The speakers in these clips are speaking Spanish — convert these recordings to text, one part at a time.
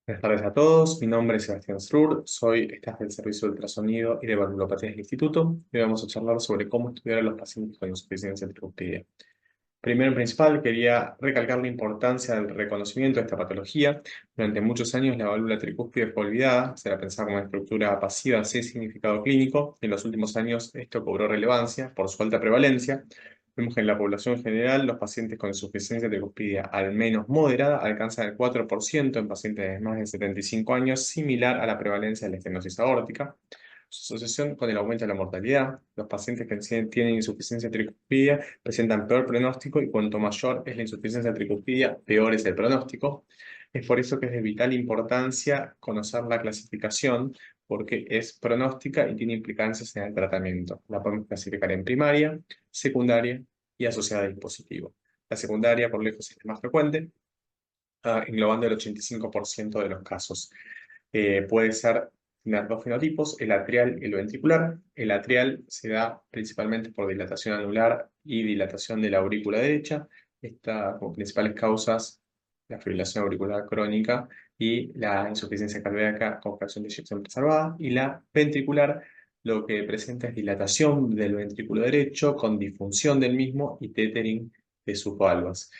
Buenas tardes a todos, mi nombre es Sebastián Srur, soy staff del Servicio de Ultrasonido y de Valvulopatía del Instituto y vamos a charlar sobre cómo estudiar a los pacientes con insuficiencia tricuspidia. Primero y principal, quería recalcar la importancia del reconocimiento de esta patología. Durante muchos años la válvula tricúspide fue olvidada, se la pensaba como una estructura pasiva sin significado clínico. En los últimos años esto cobró relevancia por su alta prevalencia. Vemos que en la población general los pacientes con insuficiencia tricuspidia al menos moderada alcanzan el 4% en pacientes de más de 75 años, similar a la prevalencia de la estenosis aórtica. Su asociación con el aumento de la mortalidad. Los pacientes que tienen insuficiencia tricuspidia presentan peor pronóstico y cuanto mayor es la insuficiencia tricuspidia, peor es el pronóstico. Es por eso que es de vital importancia conocer la clasificación, porque es pronóstica y tiene implicancias en el tratamiento. La podemos clasificar en primaria, secundaria y asociada a dispositivo. La secundaria, por lejos, es la más frecuente, englobando el 85% de los casos. Puede ser tener dos fenotipos, el atrial y el ventricular. El atrial se da principalmente por dilatación anular y dilatación de la aurícula derecha. Estas como principales causas, la fibrilación auricular crónica y la insuficiencia cardíaca con fracción de eyección preservada. Y la ventricular lo que presenta es dilatación del ventrículo derecho con disfunción del mismo y tethering de sus valvas.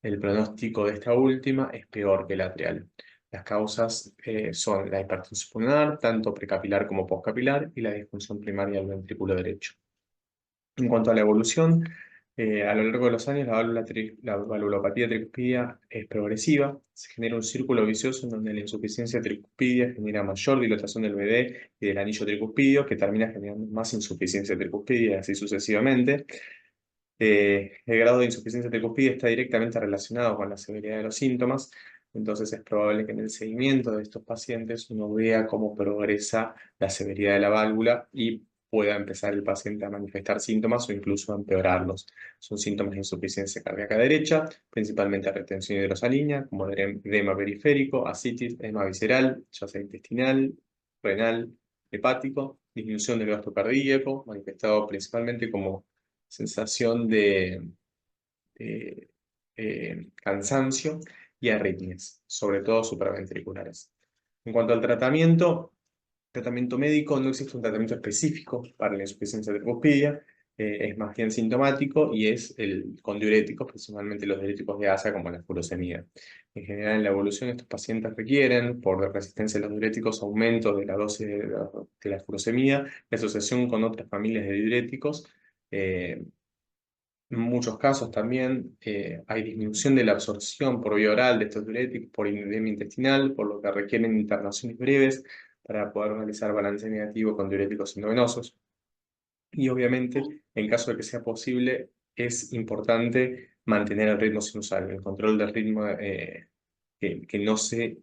El pronóstico de esta última es peor que el atrial. Las causas son la hipertensión pulmonar, tanto precapilar como postcapilar, y la disfunción primaria del ventrículo derecho. En cuanto a la evolución, a lo largo de los años la valvulopatía tricuspidia es progresiva. Se genera un círculo vicioso en donde la insuficiencia tricuspidia genera mayor dilatación del BD y del anillo tricuspidio, que termina generando más insuficiencia tricuspidia y así sucesivamente. El grado de insuficiencia tricuspidia está directamente relacionado con la severidad de los síntomas, entonces es probable que en el seguimiento de estos pacientes uno vea cómo progresa la severidad de la válvula y pueda empezar el paciente a manifestar síntomas o incluso a empeorarlos. Son síntomas de insuficiencia cardíaca derecha, principalmente retención hidrosalina, como edema periférico, ascitis, edema visceral, ya sea intestinal, renal, hepático, disminución del gasto cardíaco, manifestado principalmente como sensación de, cansancio y arritmias, sobre todo supraventriculares. En cuanto al tratamiento médico, no existe un tratamiento específico para la insuficiencia tricuspidia, es más bien sintomático y es con diuréticos, principalmente los diuréticos de asa como la furosemida. En general, en la evolución, estos pacientes requieren, por resistencia a los diuréticos, aumento de la dosis de la furosemida y asociación con otras familias de diuréticos. En muchos casos también hay disminución de la absorción por vía oral de estos diuréticos por edema intestinal, por lo que requieren internaciones breves para poder realizar balance negativo con diuréticos endovenosos. Y obviamente, en caso de que sea posible, es importante mantener el ritmo sinusal, el control del ritmo, que no se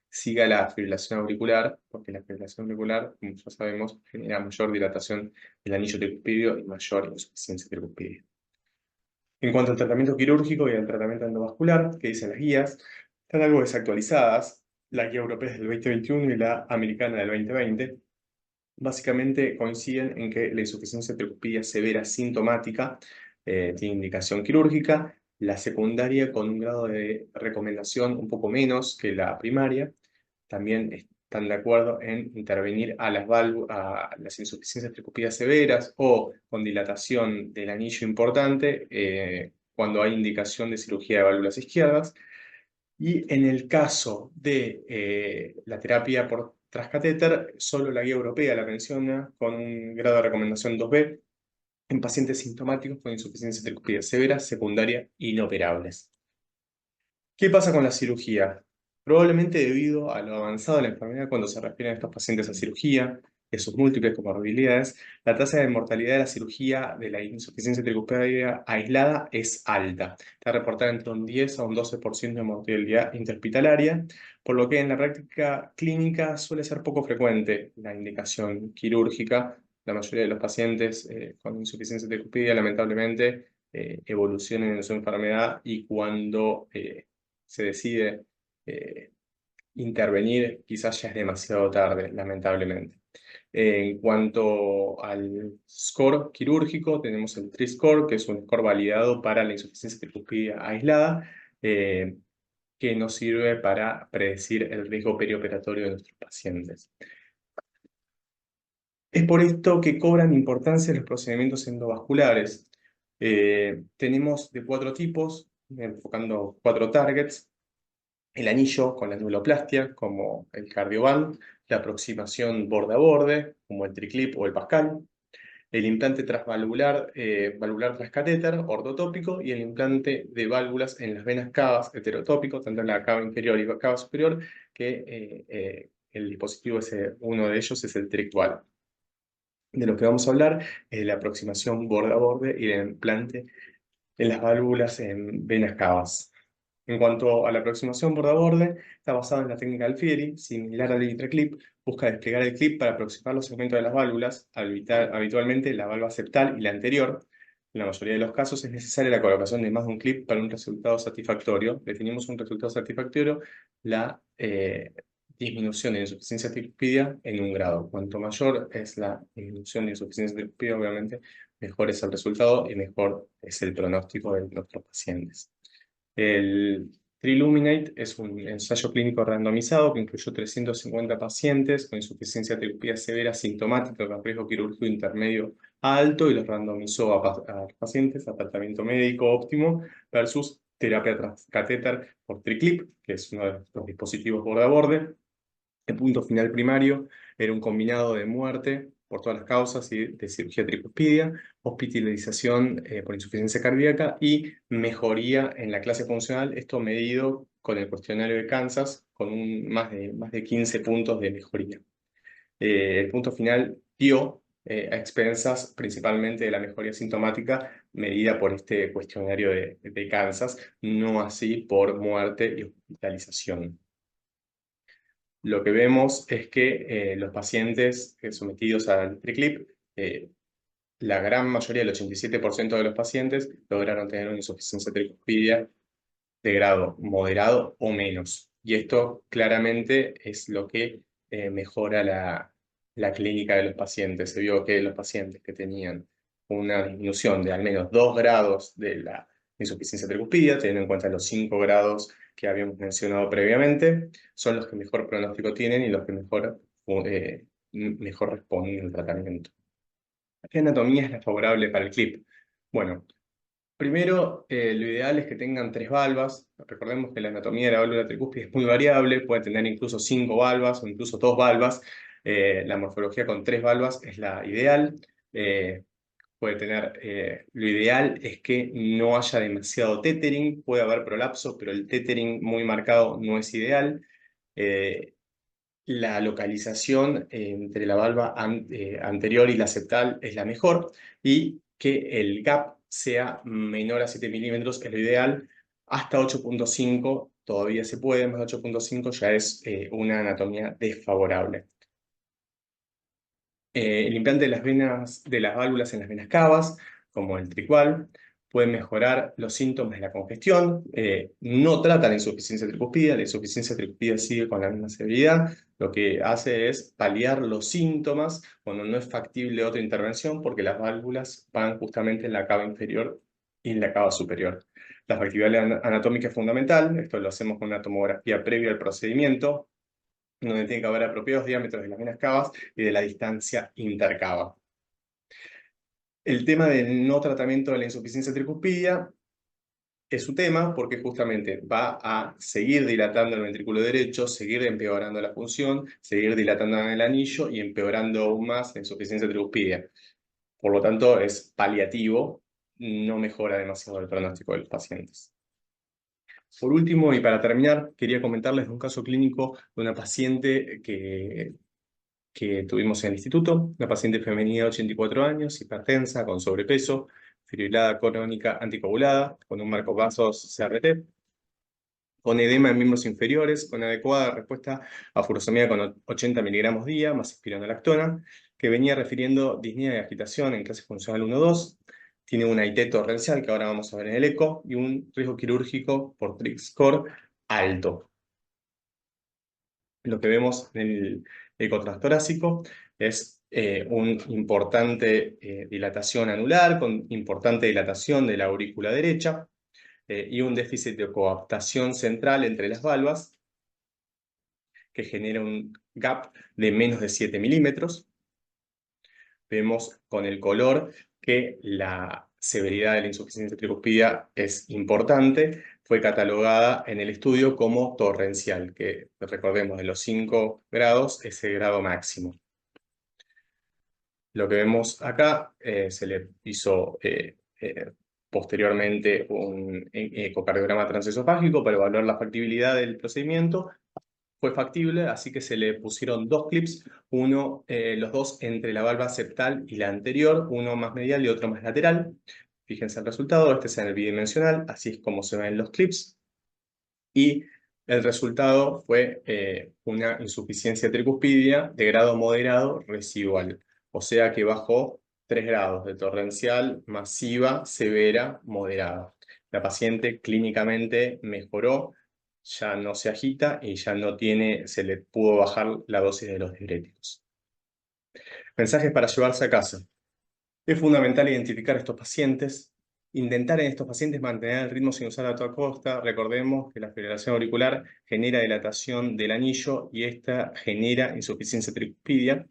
siga la fibrilación auricular, porque la fibrilación auricular, como ya sabemos, genera mayor dilatación del anillo tricuspidio y mayor insuficiencia tricuspidia. En cuanto al tratamiento quirúrgico y al tratamiento endovascular, que dicen las guías, están algo desactualizadas. La guía europea es del 2021 y la americana del 2020. Básicamente coinciden en que la insuficiencia tricuspidia severa sintomática tiene indicación quirúrgica, la secundaria con un grado de recomendación un poco menos que la primaria. También están de acuerdo en intervenir a las insuficiencias tricuspidias severas o con dilatación del anillo importante cuando hay indicación de cirugía de válvulas izquierdas. Y en el caso de la terapia por transcatéter, solo la guía europea la menciona con un grado de recomendación 2B en pacientes sintomáticos con insuficiencia tricuspidia severa, secundaria, inoperables. ¿Qué pasa con la cirugía? Probablemente debido a lo avanzado de la enfermedad cuando se refieren a estos pacientes a cirugía, de sus múltiples comorbilidades, la tasa de mortalidad de la cirugía de la insuficiencia tricuspidia aislada es alta. Está reportada entre un 10 a un 12% de mortalidad interhospitalaria, por lo que en la práctica clínica suele ser poco frecuente la indicación quirúrgica. La mayoría de los pacientes con insuficiencia tricuspidia lamentablemente evolucionan en su enfermedad y cuando se decide eh, intervenir, quizás ya es demasiado tarde, lamentablemente. En cuanto al score quirúrgico, tenemos el TRI-score, que es un score validado para la insuficiencia tricuspidia aislada. que nos sirve para predecir el riesgo perioperatorio de nuestros pacientes. Es por esto que cobran importancia los procedimientos endovasculares. Tenemos de 4 tipos, enfocando 4 targets: el anillo con la anuloplastia, como el Cardioband; la aproximación borde a borde, como el TriClip o el Pascal; el implante transvalvular, valvular transcatéter, ortotópico; y el implante de válvulas en las venas cavas, heterotópico, tanto en la cava inferior y cava superior, que el dispositivo uno de ellos es el TriCval. De lo que vamos a hablar es de la aproximación borde a borde y del implante en las válvulas en venas cavas. En cuanto a la aproximación borde a borde, está basada en la técnica Alfieri, similar al IntraClip. Busca desplegar el clip para aproximar los segmentos de las válvulas, habitualmente la valva septal y la anterior. En la mayoría de los casos es necesaria la colocación de más de un clip para un resultado satisfactorio. Definimos un resultado satisfactorio: la disminución de insuficiencia tricuspidia en 1 grado. Cuanto mayor es la disminución de insuficiencia tricuspidia, obviamente, mejor es el resultado y mejor es el pronóstico de nuestros pacientes. El Triluminate es un ensayo clínico randomizado que incluyó 350 pacientes con insuficiencia tricuspida severa sintomática con riesgo quirúrgico intermedio a alto, y los randomizó a pacientes a tratamiento médico óptimo versus terapia transcatéter por TriClip, que es uno de los dispositivos borde a borde. El punto final primario era un combinado de muerte por todas las causas y de cirugía tricuspidia, hospitalización por insuficiencia cardíaca y mejoría en la clase funcional, esto medido con el cuestionario de Kansas, con más de 15 puntos de mejoría. El punto final dio a expensas principalmente de la mejoría sintomática medida por este cuestionario de Kansas, no así por muerte y hospitalización. Lo que vemos es que los pacientes sometidos al TriClip, la gran mayoría, el 87% de los pacientes, lograron tener una insuficiencia tricuspidia de grado moderado o menos. Y esto claramente es lo que mejora la clínica de los pacientes. Se vio que los pacientes que tenían una disminución de al menos 2 grados de la insuficiencia tricuspidia, teniendo en cuenta los 5 grados que habíamos mencionado previamente, son los que mejor pronóstico tienen y los que mejor responden al tratamiento. ¿Qué anatomía es la favorable para el clip? Bueno, primero, lo ideal es que tengan 3 valvas. Recordemos que la anatomía de la válvula tricúspide es muy variable, puede tener incluso 5 valvas o incluso 2 valvas. La morfología con 3 valvas es la ideal. Lo ideal es que no haya demasiado tethering, puede haber prolapso, pero el tethering muy marcado no es ideal. La localización entre la valva anterior y la septal es la mejor, y que el gap sea menor a 7 milímetros es lo ideal. Hasta 8.5 todavía se puede, más de 8.5 ya es una anatomía desfavorable. El implante de las válvulas en las venas cavas, como el TriCval, puede mejorar los síntomas de la congestión. No trata la insuficiencia tricuspida, la insuficiencia tricuspida sigue con la misma severidad. Lo que hace es paliar los síntomas cuando no es factible otra intervención, porque las válvulas van justamente en la cava inferior y en la cava superior. La factibilidad anatómica es fundamental. Esto lo hacemos con una tomografía previa al procedimiento, donde tiene que haber apropiados diámetros de las venas cavas y de la distancia intercava. El tema del no tratamiento de la insuficiencia tricuspidia es su tema, porque justamente va a seguir dilatando el ventrículo derecho, seguir empeorando la función, seguir dilatando el anillo y empeorando aún más la insuficiencia tricuspidia. Por lo tanto, es paliativo, no mejora demasiado el pronóstico de los pacientes. Por último, y para terminar, quería comentarles de un caso clínico de una paciente que tuvimos en el instituto, una paciente femenina de 84 años, hipertensa, con sobrepeso, fibrilada crónica anticoagulada, con un marcapasos CRT, con edema en miembros inferiores, con adecuada respuesta a furosemida con 80 miligramos día, más espironolactona, que venía refiriendo disnea y agitación en clase funcional 1-2, tiene una IT torrencial, que ahora vamos a ver en el eco, y un riesgo quirúrgico por TRIC-score alto. Lo que vemos en el eco transtorácico es una importante dilatación anular, con importante dilatación de la aurícula derecha. y un déficit de coaptación central entre las valvas, que genera un gap de menos de 7 milímetros. Vemos con el color que la severidad de la insuficiencia tricuspidea es importante. Fue catalogada en el estudio como torrencial, que recordemos de los 5 grados es el grado máximo. Lo que vemos acá, se le hizo posteriormente un ecocardiograma transesofágico para evaluar la factibilidad del procedimiento. Fue factible, así que se le pusieron 2 clips, los dos entre la valva septal y la anterior, uno más medial y otro más lateral. Fíjense el resultado, este es en el bidimensional, así es como se ven los clips. Y el resultado fue una insuficiencia tricuspidia de grado moderado residual, o sea que bajó 3 grados de torrencial, masiva, severa, moderada. La paciente clínicamente mejoró, ya no se agita y ya no tiene, se le pudo bajar la dosis de los diuréticos. Mensajes para llevarse a casa. Es fundamental identificar a estos pacientes, intentar en estos pacientes mantener el ritmo sinusal a toda costa. Recordemos que la fibrilación auricular genera dilatación del anillo y esta genera insuficiencia tricuspidia.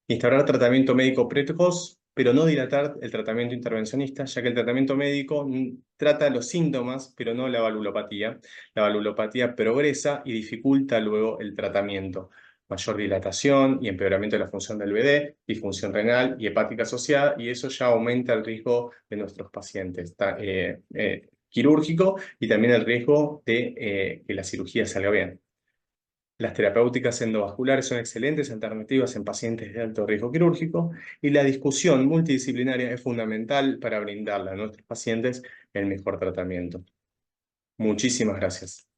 Instaurar tratamiento médico precoz, pero no dilatar el tratamiento intervencionista, ya que el tratamiento médico trata los síntomas, pero no la valvulopatía. La valvulopatía progresa y dificulta luego el tratamiento. Mayor dilatación y empeoramiento de la función del BD, disfunción renal y hepática asociada, y eso ya aumenta el riesgo de nuestros pacientes quirúrgico y también el riesgo de que la cirugía salga bien. Las terapéuticas endovasculares son excelentes alternativas en pacientes de alto riesgo quirúrgico y la discusión multidisciplinaria es fundamental para brindarle a nuestros pacientes el mejor tratamiento. Muchísimas gracias.